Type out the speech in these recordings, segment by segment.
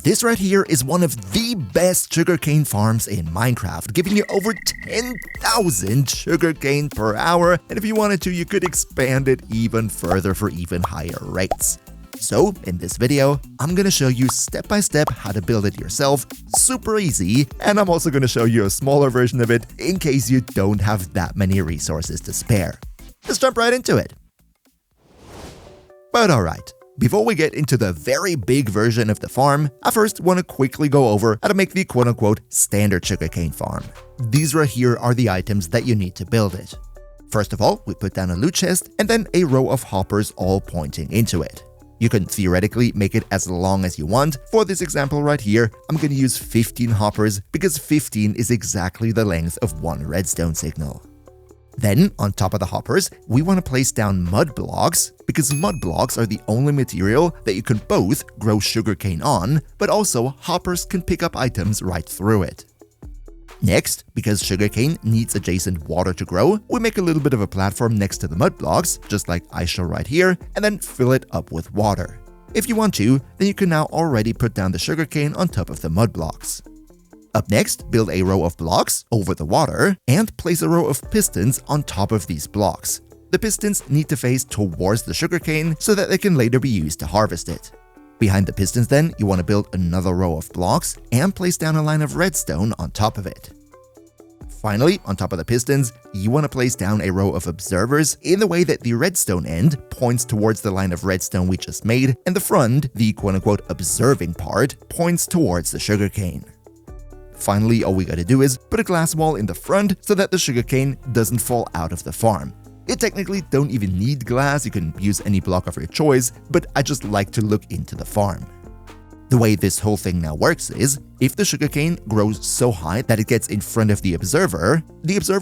This right here is one of the best sugarcane farms in Minecraft, giving you over 10,000 sugarcane per hour, and if you wanted to, you could expand it even further for even higher rates. So, in this video, I'm gonna show you step by step how to build it yourself, super easy, and I'm also gonna show you a smaller version of it in case you don't have that many resources to spare. Let's jump right into it. But alright, before we get into the very big version of the farm, I first want to quickly go over how to make the quote-unquote standard sugarcane farm. These right here are the items that you need to build it. First of all, we put down a loot chest and then a row of hoppers all pointing into it. You can theoretically make it as long as you want. For this example right here, I'm going to use 15 hoppers because 15 is exactly the length of one redstone signal. Then, on top of the hoppers, we want to place down mud blocks, because mud blocks are the only material that you can both grow sugarcane on, but also hoppers can pick up items right through it. Next, because sugarcane needs adjacent water to grow, we make a little bit of a platform next to the mud blocks, just like I show right here, and then fill it up with water. If you want to, then you can now already put down the sugarcane on top of the mud blocks. Up next, build a row of blocks over the water and place a row of pistons on top of these blocks. The pistons need to face towards the sugarcane so that they can later be used to harvest it. Behind the pistons then, you want to build another row of blocks and place down a line of redstone on top of it. Finally, on top of the pistons, you want to place down a row of observers in the way that the redstone end points towards the line of redstone we just made, and the front, the quote-unquote observing part, points towards the sugarcane. Finally, all we gotta do is put a glass wall in the front so that the sugarcane doesn't fall out of the farm. You technically don't even need glass, you can use any block of your choice, but I just like to look into the farm. The way this whole thing now works is, if the sugarcane grows so high that it gets in front of the observer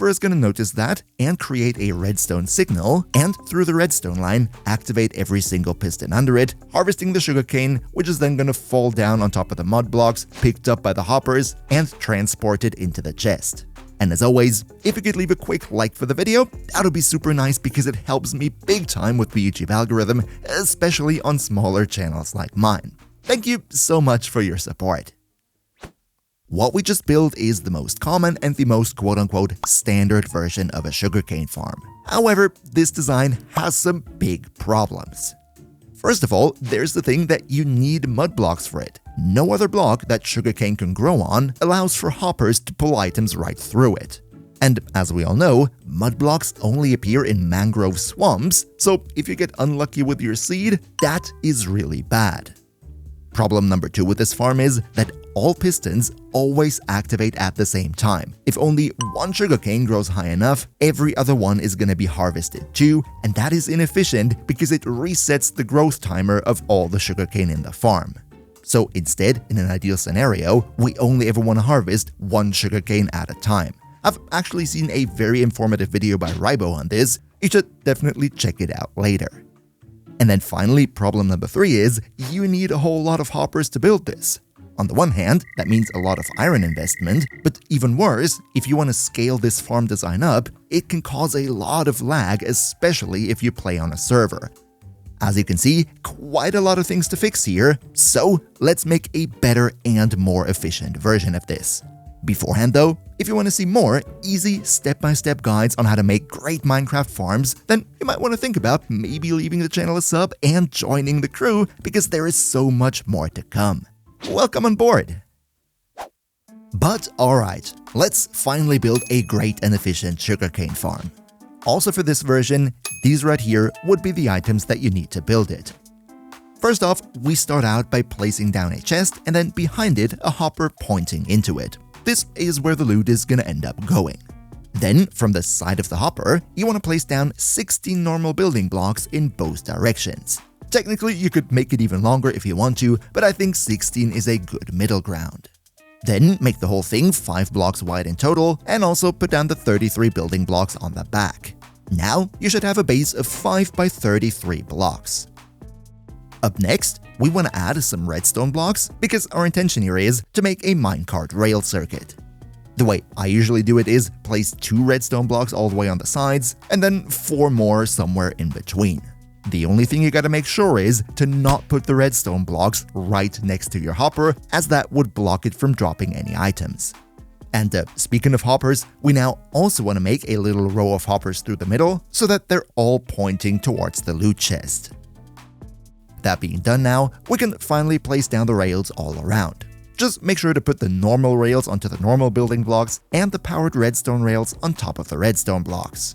is going to notice that and create a redstone signal, and through the redstone line, activate every single piston under it, harvesting the sugarcane, which is then going to fall down on top of the mud blocks, picked up by the hoppers, and transported into the chest. And as always, if you could leave a quick like for the video, that would be super nice because it helps me big time with the YouTube algorithm, especially on smaller channels like mine. Thank you so much for your support. What we just built is the most common and the most quote-unquote standard version of a sugarcane farm. However, this design has some big problems. First of all, there's the thing that you need mud blocks for it. No other block that sugarcane can grow on allows for hoppers to pull items right through it. And as we all know, mud blocks only appear in mangrove swamps, so if you get unlucky with your seed, that is really bad. Problem number 2 with this farm is that all pistons always activate at the same time. If only one sugarcane grows high enough, every other one is going to be harvested too, and that is inefficient because it resets the growth timer of all the sugarcane in the farm. So instead, in an ideal scenario, we only ever want to harvest one sugarcane at a time. I've actually seen a very informative video by Rybo on this. You should definitely check it out later. And then finally, problem number 3 is, you need a whole lot of hoppers to build this. On the one hand, that means a lot of iron investment, but even worse, if you want to scale this farm design up, it can cause a lot of lag, especially if you play on a server. As you can see, quite a lot of things to fix here, so let's make a better and more efficient version of this. Beforehand though, if you want to see more easy step-by-step guides on how to make great Minecraft farms, then you might want to think about maybe leaving the channel a sub and joining the crew because there is so much more to come. Welcome on board! But alright, let's finally build a great and efficient sugarcane farm. Also for this version, these right here would be the items that you need to build it. First off, we start out by placing down a chest and then behind it a hopper pointing into it. This is where the loot is gonna end up going. Then, from the side of the hopper, you want to place down 16 normal building blocks in both directions. Technically, you could make it even longer if you want to, but I think 16 is a good middle ground. Then, make the whole thing 5 blocks wide in total, and also put down the 33 building blocks on the back. Now, you should have a base of 5 by 33 blocks. Up next, we want to add some redstone blocks because our intention here is to make a minecart rail circuit. The way I usually do it is place 2 redstone blocks all the way on the sides and then 4 more somewhere in between. The only thing you gotta make sure is to not put the redstone blocks right next to your hopper, as that would block it from dropping any items. And speaking of hoppers, we now also want to make a little row of hoppers through the middle so that they're all pointing towards the loot chest. That being done now, we can finally place down the rails all around. Just make sure to put the normal rails onto the normal building blocks and the powered redstone rails on top of the redstone blocks.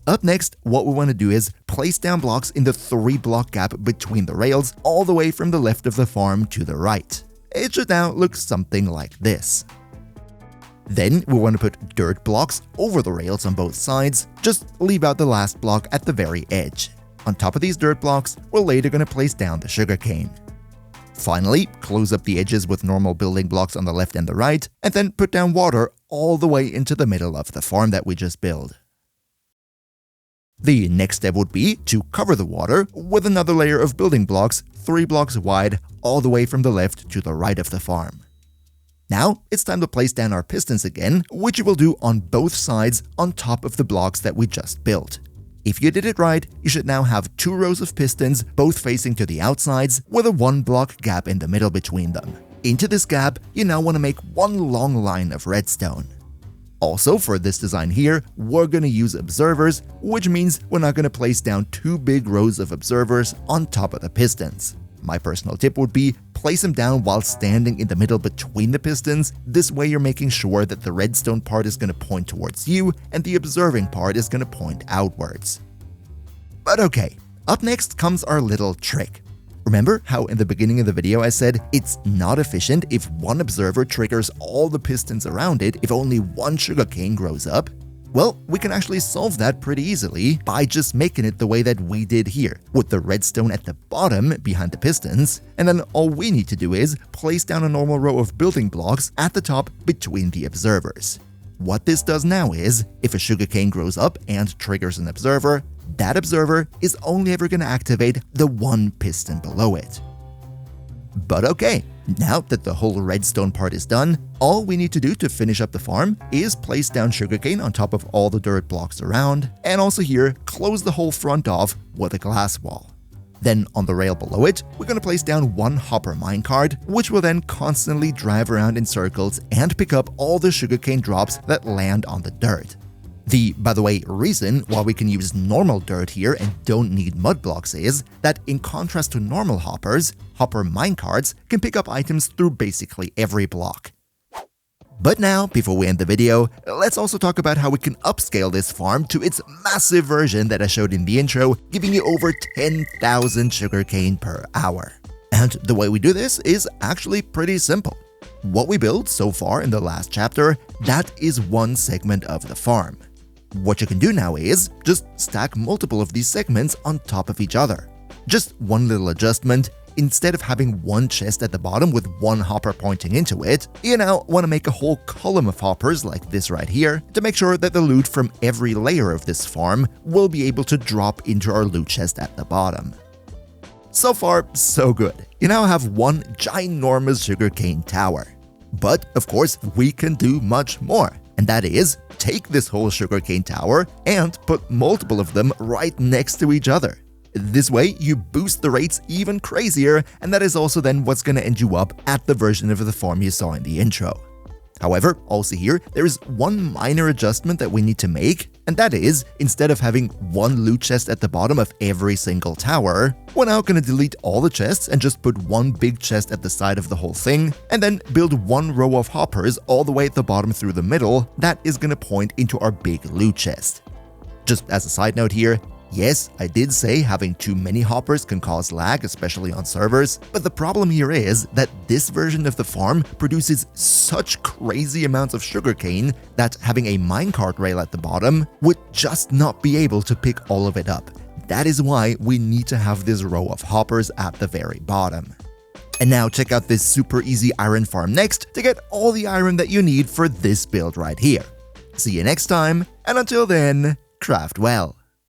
Up next, what we want to do is place down blocks in the 3-block gap between the rails all the way from the left of the farm to the right. It should now look something like this. Then we want to put dirt blocks over the rails on both sides, just leave out the last block at the very edge. On top of these dirt blocks, we're later going to place down the sugarcane. Finally, close up the edges with normal building blocks on the left and the right, and then put down water all the way into the middle of the farm that we just built. The next step would be to cover the water with another layer of building blocks 3 blocks wide all the way from the left to the right of the farm. Now, it's time to place down our pistons again, which you will do on both sides on top of the blocks that we just built. If you did it right, you should now have 2 rows of pistons, both facing to the outsides, with a 1-block gap in the middle between them. Into this gap, you now want to make one long line of redstone. Also, for this design here, we're going to use observers, which means we're not going to place down 2 big rows of observers on top of the pistons. My personal tip would be place them down while standing in the middle between the pistons. This way you're making sure that the redstone part is going to point towards you and the observing part is going to point outwards. But okay, up next comes our little trick. Remember how in the beginning of the video I said it's not efficient if one observer triggers all the pistons around it if only one sugarcane grows up? Well, we can actually solve that pretty easily by just making it the way that we did here, with the redstone at the bottom behind the pistons, and then all we need to do is place down a normal row of building blocks at the top between the observers. What this does now is, if a sugarcane grows up and triggers an observer, that observer is only ever going to activate the one piston below it. But okay, now that the whole redstone part is done, all we need to do to finish up the farm is place down sugarcane on top of all the dirt blocks around, and also here, close the whole front off with a glass wall. Then on the rail below it, we're going to place down 1 hopper minecart, which will then constantly drive around in circles and pick up all the sugarcane drops that land on the dirt. The, by the way, reason why we can use normal dirt here and don't need mud blocks is that in contrast to normal hoppers, hopper minecarts can pick up items through basically every block. But now, before we end the video, let's also talk about how we can upscale this farm to its massive version that I showed in the intro, giving you over 10,000 sugarcane per hour. And the way we do this is actually pretty simple. What we built so far in the last chapter, that is one segment of the farm. What you can do now is just stack multiple of these segments on top of each other. Just one little adjustment, instead of having one chest at the bottom with one hopper pointing into it, you now want to make a whole column of hoppers like this right here to make sure that the loot from every layer of this farm will be able to drop into our loot chest at the bottom. So far, so good. You now have one ginormous sugarcane tower. But, of course, we can do much more. And that is, take this whole sugarcane tower and put multiple of them right next to each other. This way, you boost the rates even crazier, and that is also then what's going to end you up at the version of the farm you saw in the intro. However, also here, there is one minor adjustment that we need to make, and that is, instead of having one loot chest at the bottom of every single tower, we're now going to delete all the chests and just put one big chest at the side of the whole thing, and then build one row of hoppers all the way at the bottom through the middle that is going to point into our big loot chest. Just as a side note here, yes, I did say having too many hoppers can cause lag, especially on servers, but the problem here is that this version of the farm produces such crazy amounts of sugarcane that having a minecart rail at the bottom would just not be able to pick all of it up. That is why we need to have this row of hoppers at the very bottom. And now check out this super easy iron farm next to get all the iron that you need for this build right here. See you next time, and until then, craft well.